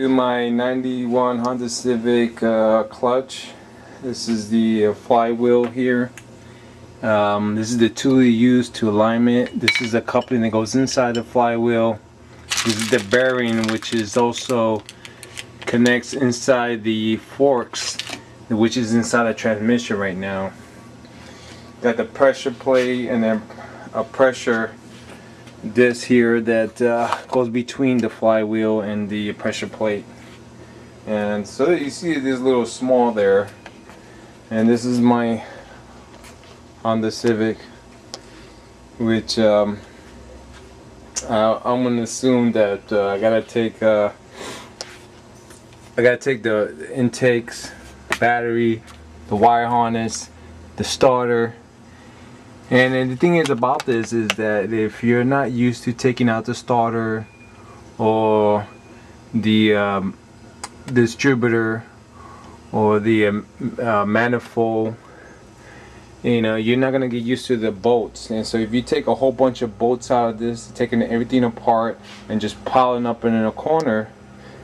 My 91 Honda Civic clutch. This is the flywheel here. This is the tool you use to align it. This is a coupling that goes inside the flywheel. This is the bearing, which is also connects inside the forks, which is inside the transmission right now. Got the pressure plate and then a pressure disc here that goes between the flywheel and the pressure plate. And so you see this little small there, and this is my Honda Civic, which I'm gonna assume that I gotta take the intakes, battery, the wire harness, the starter. And the thing is about this is that if you're not used to taking out the starter or the distributor or the manifold, you know, you're not gonna get used to the bolts. And so if you take a whole bunch of bolts out of this, taking everything apart and just piling up in a corner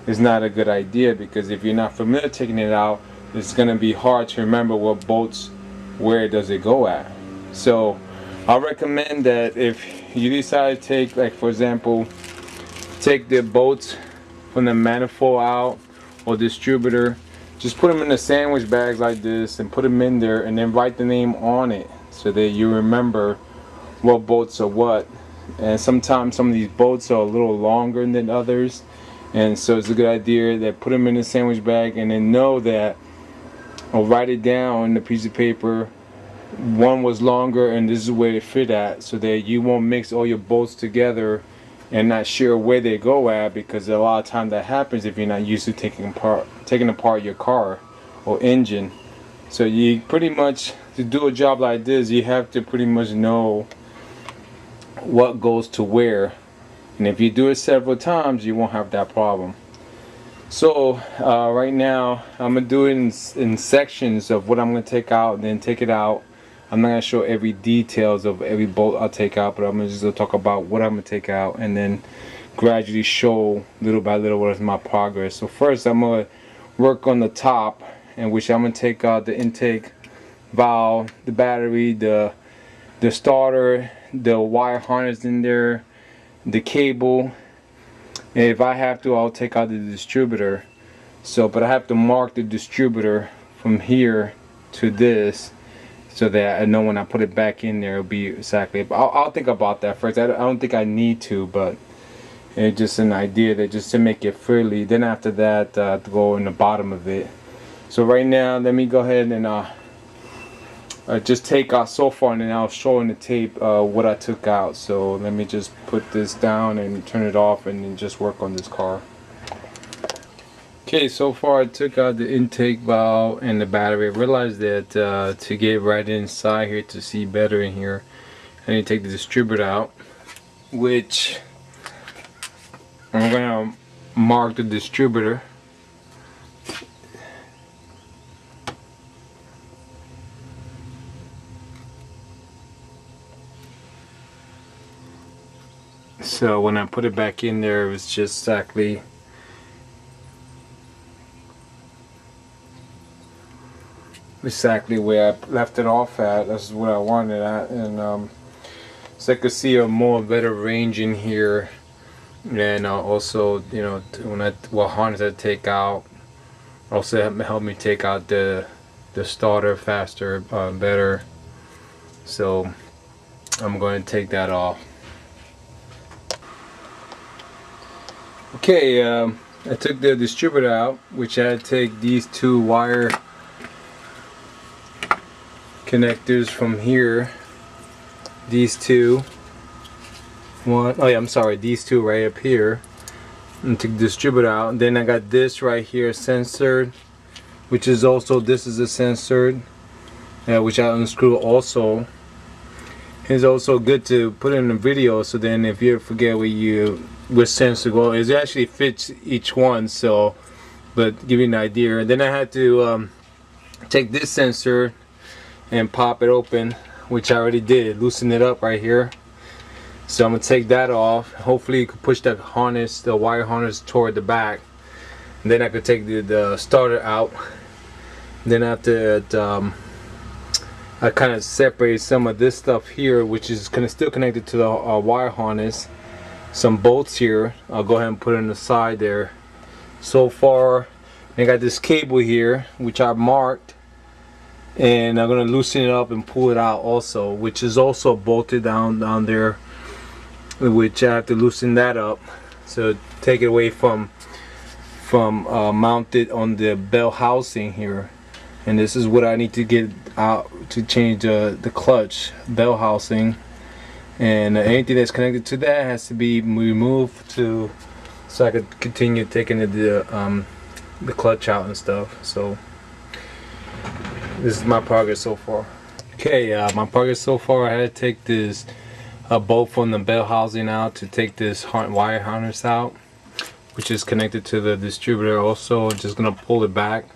is not a good idea, because if you're not familiar taking it out, it's gonna be hard to remember what bolts, where does it go at. So I recommend that if you decide to take, like for example, take the bolts from the manifold out or distributor, just put them in the sandwich bags like this and put them in there, and then write the name on it so that you remember what bolts are what. And sometimes some of these bolts are a little longer than others, and so it's a good idea that put them in the sandwich bag and then know that, or write it down on the piece of paper, one was longer and this is where it fit at, so that you won't mix all your bolts together and not sure where they go at, because a lot of times that happens if you're not used to taking apart your car or engine. So you pretty much, to do a job like this, you have to pretty much know what goes to where, and if you do it several times you won't have that problem. So right now I'm gonna do it in sections of what I'm gonna take out and then take it out. I'm not gonna show every details of every bolt I'll take out, but I'm just gonna talk about what I'm gonna take out and then gradually show little by little what is my progress. So first I'm gonna work on the top, in which I'm gonna take out the intake valve, the battery, the starter, the wire harness in there, the cable, and if I have to I'll take out the distributor. So but I have to mark the distributor from here to this, so that I know when I put it back in there it'll be exactly. I'll think about that first. I don't think I need to, but it's just an idea that just to make it freely. Then after that to go in the bottom of it. So right now let me go ahead and just take out so far, and then I'll show in the tape what I took out. So let me just put this down and turn it off and then just work on this car. Okay, so far I took out the intake valve and the battery. I realized that to get right inside here to see better in here, I need to take the distributor out, which I'm going to mark the distributor. So when I put it back in there, it was just exactly where I left it off at. That's what I wanted at, and so I could see a more better range in here. And also, you know, what harness I take out also help me take out the starter faster, better. So I'm going to take that off. Okay, I took the distributor out, which I had to take these two wire connectors from here. These two. These two right up here. And took the distributor out. And then I got this right here censored, which is also, this is a censored, which I unscrew also. It's also good to put in the video, so then if you forget which sensor go, it actually fits each one. So, but give you an idea. And then I had to take this sensor and pop it open, which I already did, loosen it up right here. So I'm gonna take that off. Hopefully you can push that harness, the wire harness, toward the back. And then I could take the starter out. Then after that, I kind of separate some of this stuff here, which is still connected to the wire harness. Some bolts here. I'll go ahead and put it on the side there. So far, I got this cable here, which I marked, and I'm gonna loosen it up and pull it out also, which is also bolted down there, which I have to loosen that up. So take it away from mounted on the bell housing here. And this is what I need to get out to change the clutch bell housing, and anything that's connected to that has to be removed so I could continue taking the clutch out and stuff. So this is my progress so far. Okay, my progress so far, I had to take this bolt from the bell housing out to take this wire harness out, which is connected to the distributor. Also, just gonna pull it back.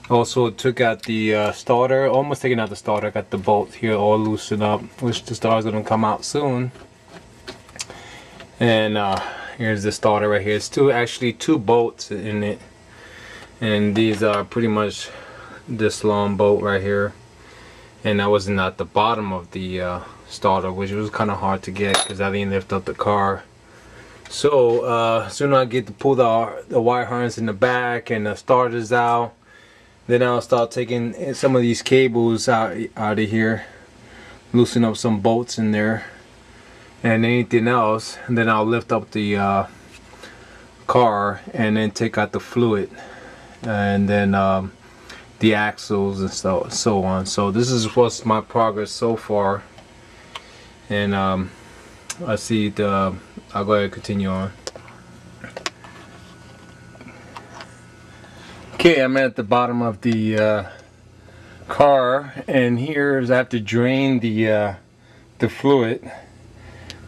Also took out the starter, almost taking out the starter. I got the bolt here all loosened up, which the starter's gonna come out soon. And here's the starter right here. It's actually two bolts in it, and these are pretty much this long bolt right here. And that wasn't at the bottom of the starter, which was kind of hard to get because I didn't lift up the car. So soon I get to pull the wire harness in the back and the starters out. Then I'll start taking some of these cables out of here, loosen up some bolts in there and anything else, and then I'll lift up the car and then take out the fluid, and then the axles and so on. So this is what's my progress so far, and I'll go ahead and continue on. Okay, I'm at the bottom of the car, and here is I have to drain the fluid,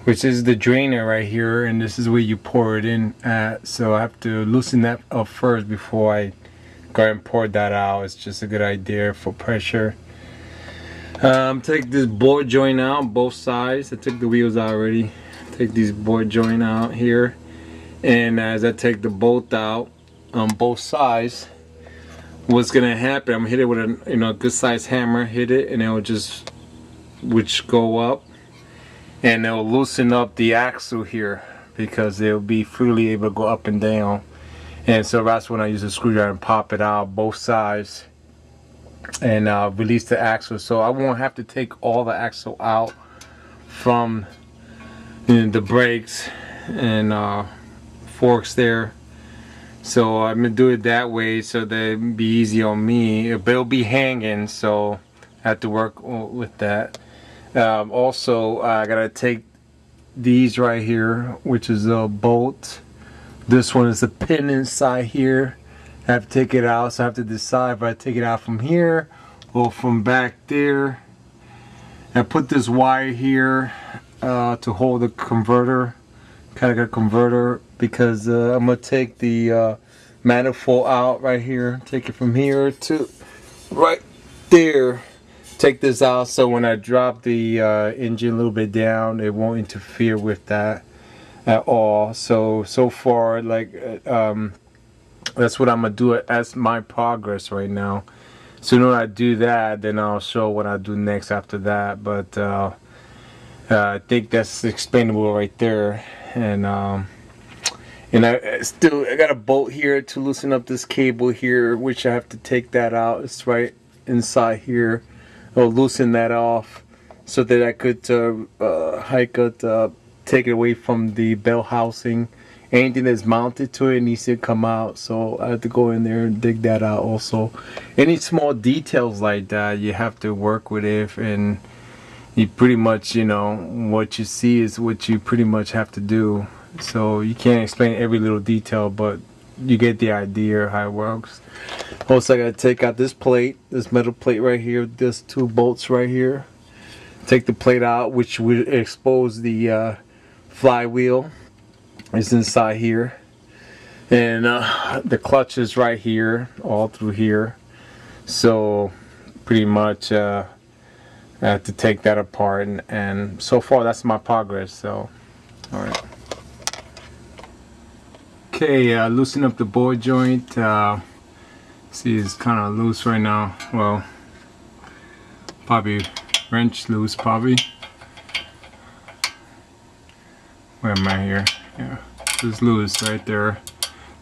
which is the drainer right here, and this is where you pour it in at. So I have to loosen that up first before I go ahead and pour that out. It's just a good idea for pressure. Take this board joint out, both sides. I took the wheels out already. Take these board joint out here, and as I take the bolt out on both sides, what's gonna happen, I'm gonna hit it with a good size hammer, hit it, and it'll just go up, and it'll loosen up the axle here because it'll be freely able to go up and down. And so that's when I use a screwdriver and pop it out both sides and release the axle. So I won't have to take all the axle out from the brakes and forks there. So I'm gonna do it that way so that it'll be easy on me. But it'll be hanging, so I have to work with that. Also, I gotta take these right here, which is a bolt. This one is a pin inside here. I have to take it out, so I have to decide if I take it out from here or from back there. I put this wire here to hold the converter, kind of like a converter, because I'm gonna take the manifold out right here. Take it from here to right there. Take this out so when I drop the engine a little bit down, it won't interfere with that at all. So far, like that's what I'm gonna do as my progress right now. So when I do that, then I'll show what I do next after that. But I think that's explainable right there. And I got a bolt here to loosen up this cable here, which I have to take that out. It's right inside here. I'll loosen that off so that I could take it away from the bell housing. Anything that's mounted to it needs to come out, so I have to go in there and dig that out also. Any small details like that, you have to work with it, and you pretty much, what you see is what you pretty much have to do. So you can't explain every little detail, but you get the idea of how it works. Also, I gotta take out this plate, this metal plate right here, this two bolts right here. Take the plate out, which will expose the flywheel. It's inside here, and the clutch is right here, all through here. So pretty much I have to take that apart, and so far that's my progress. So all right. Okay, loosen up the ball joint. See, it's kind of loose right now. Well, probably wrench loose, probably. Where am I here? Yeah, it's loose right there.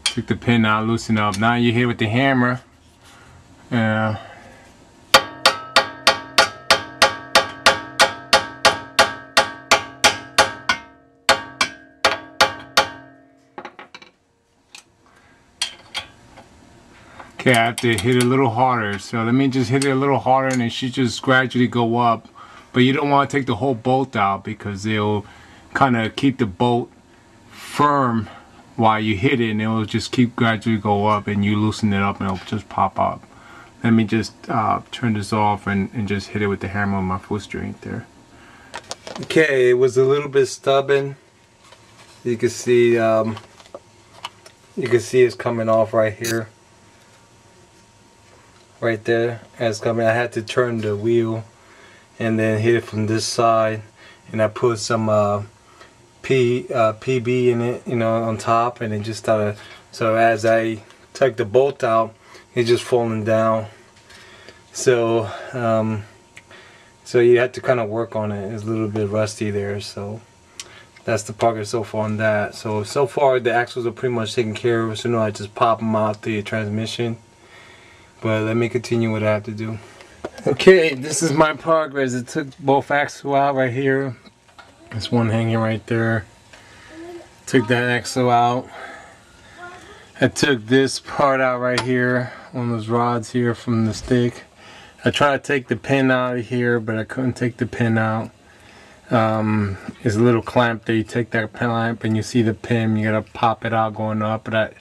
Took the pin out, loosen up. Now you hit with the hammer. Okay, I have to hit it a little harder. So let me just hit it a little harder and it should just gradually go up. But you don't want to take the whole bolt out because it'll kind of keep the bolt firm while you hit it, and it'll just keep gradually go up, and you loosen it up and it'll just pop up. Let me just turn this off and just hit it with the hammer on my foot joint there. Okay, it was a little bit stubborn. You can see it's coming off right here. Right there, as coming. I had to turn the wheel and then hit it from this side, and I put some PB in it, you know, on top, and it just started. So as I took the bolt out, it's just falling down. So so you have to kind of work on it. It's a little bit rusty there. So that's the progress so far on that. So far the axles are pretty much taken care of. So now I just pop them out the transmission. But let me continue what I have to do. Okay, this is my progress. It took both axles out right here. There's one hanging right there. Took that axle out. I took this part out right here, one of those rods here from the stick. I tried to take the pin out of here, but I couldn't take the pin out. There's a little clamp there. You take that clamp and you see the pin. You gotta pop it out going up. But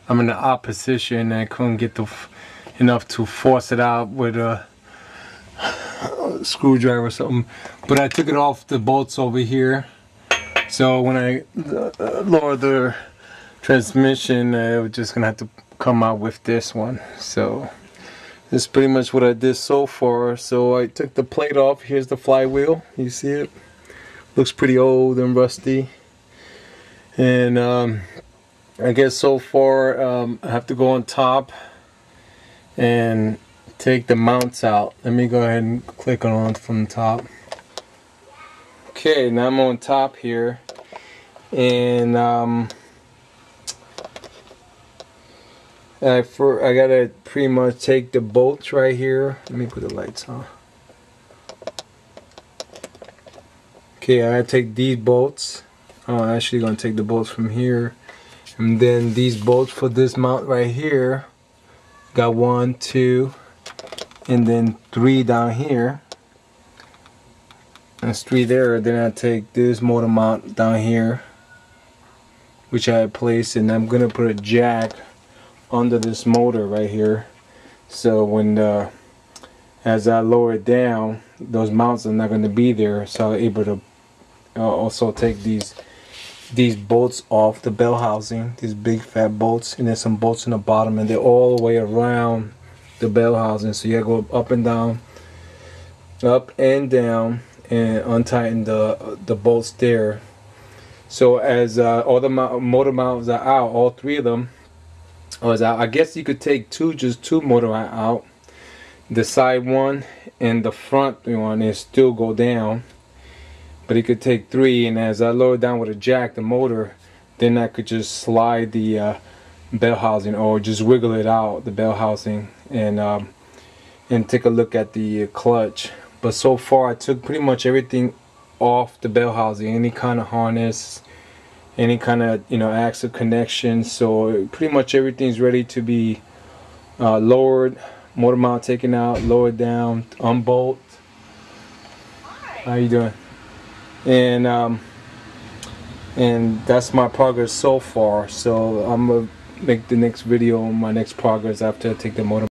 I'm in the opposition and I couldn't get enough to force it out with a screwdriver or something. But I took it off the bolts over here. So when I lower the transmission, we're just gonna have to come out with this one. So this is pretty much what I did so far. So I took the plate off. Here's the flywheel. You see it? Looks pretty old and rusty. And I guess so far I have to go on top and take the mounts out. Let me go ahead and click on from the top. Okay, now I'm on top here, and I gotta pretty much take the bolts right here. Let me put the lights on. Okay, I gotta take these bolts. I'm actually gonna take the bolts from here, and then these bolts for this mount right here. Got 1, 2, and then 3 down here. There's 3 there. Then I take this motor mount down here, which I placed, and I'm gonna put a jack under this motor right here. So when as I lower it down, those mounts are not going to be there. So I'm able to also take these bolts off the bell housing, these big fat bolts, and there's some bolts in the bottom, and they're all the way around the bell housing. So you gotta go up and down, and untighten the bolts there. So as all the motor mounts are out, all 3 of them are out. I guess you could take just two motor out. The side one and the front one is still go down. But it could take 3, and as I lower down with a jack the motor, then I could just slide the bell housing, or just wiggle it out, the bell housing, and take a look at the clutch. But so far I took pretty much everything off the bell housing, any kind of harness, any kind of axle connection. So pretty much everything's ready to be lowered, motor mount taken out, lowered down, unbolt. How you doing? And that's my progress so far. So I'm gonna make the next video on my next progress after I take the motor